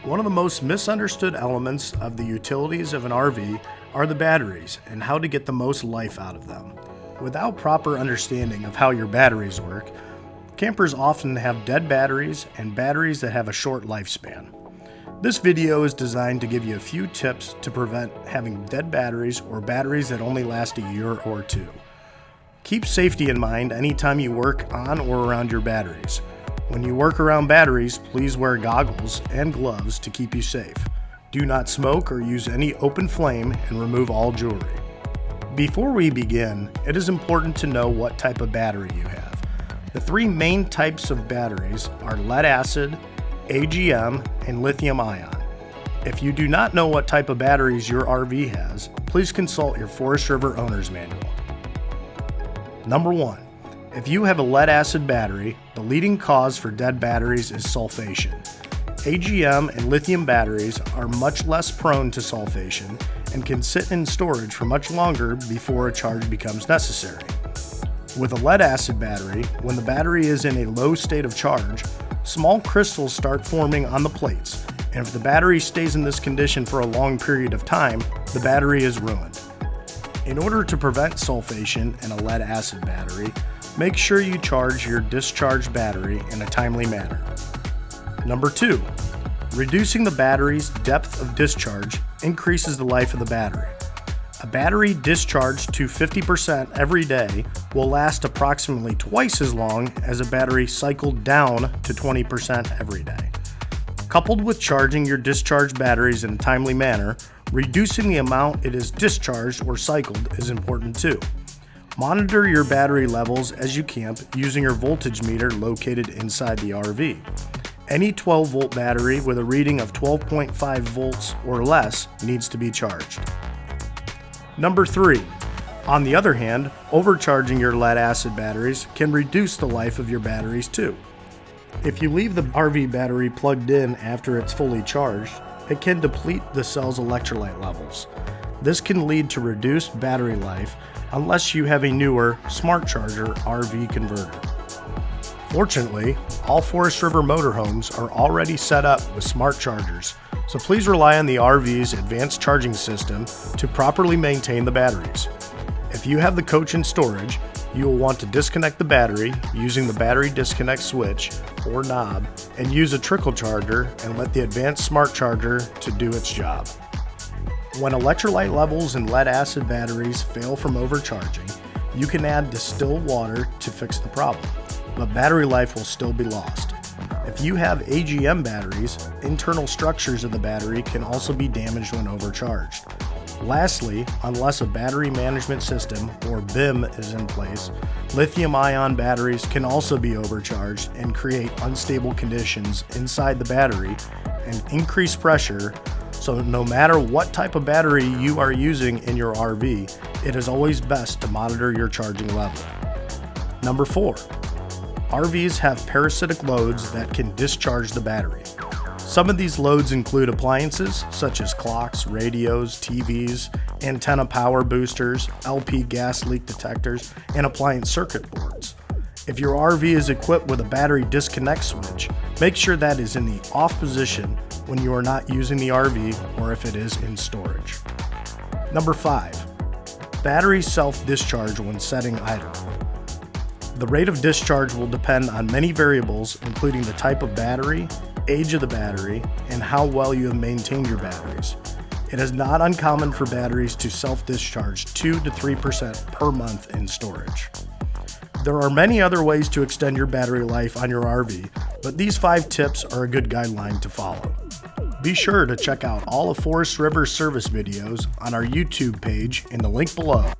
One of the most misunderstood elements of the utilities of an RV are the batteries and how to get the most life out of them. Without proper understanding of how your batteries work, campers often have dead batteries and batteries that have a short lifespan. This video is designed to give you a few tips to prevent having dead batteries or batteries that only last a year or two. Keep safety in mind anytime you work on or around your batteries. When you work around batteries, please wear goggles and gloves to keep you safe. Do not smoke or use any open flame and remove all jewelry. Before we begin, it is important to know what type of battery you have. The three main types of batteries are lead acid, AGM, and lithium ion. If you do not know what type of batteries your RV has, please consult your Forest River Owner's Manual. Number 1. If you have a lead acid battery, the leading cause for dead batteries is sulfation. AGM and lithium batteries are much less prone to sulfation and can sit in storage for much longer before a charge becomes necessary. With a lead acid battery, when the battery is in a low state of charge, small crystals start forming on the plates, and if the battery stays in this condition for a long period of time, the battery is ruined. In order to prevent sulfation in a lead acid battery, make sure you charge your discharge battery in a timely manner. Number 2. Reducing the battery's depth of discharge increases the life of the battery. A battery discharged to 50% every day will last approximately twice as long as a battery cycled down to 20% every day. Coupled with charging your discharged batteries in a timely manner, reducing the amount it is discharged or cycled is important too. Monitor your battery levels as you camp using your voltage meter located inside the RV. Any 12-volt battery with a reading of 12.5 volts or less needs to be charged. Number 3. On the other hand, overcharging your lead acid batteries can reduce the life of your batteries too. If you leave the RV battery plugged in after it's fully charged, it can deplete the cell's electrolyte levels. This can lead to reduced battery life unless you have a newer smart charger RV converter. Fortunately, all Forest River motorhomes are already set up with smart chargers, so please rely on the RV's advanced charging system to properly maintain the batteries. If you have the coach in storage, you will want to disconnect the battery using the battery disconnect switch or knob and use a trickle charger and let the advanced smart charger to do its job. When electrolyte levels in lead acid batteries fail from overcharging, you can add distilled water to fix the problem, but battery life will still be lost. If you have AGM batteries, internal structures of the battery can also be damaged when overcharged. Lastly, unless a battery management system or BIM is in place, lithium-ion batteries can also be overcharged and create unstable conditions inside the battery and increase pressure. So no matter what type of battery you are using in your RV, it is always best to monitor your charging level. Number 4. RVs have parasitic loads that can discharge the battery. Some of these loads include appliances such as clocks, radios, TVs, antenna power boosters, LP gas leak detectors, and appliance circuit boards. If your RV is equipped with a battery disconnect switch, make sure that is in the off position when you are not using the RV or if it is in storage. Number 5. Battery self-discharge when setting idle. The rate of discharge will depend on many variables, including the type of battery, age of the battery, and how well you have maintained your batteries. It is not uncommon for batteries to self-discharge 2 to 3% per month in storage. There are many other ways to extend your battery life on your RV, but these 5 tips are a good guideline to follow. Be sure to check out all of Forest River's service videos on our YouTube page in the link below.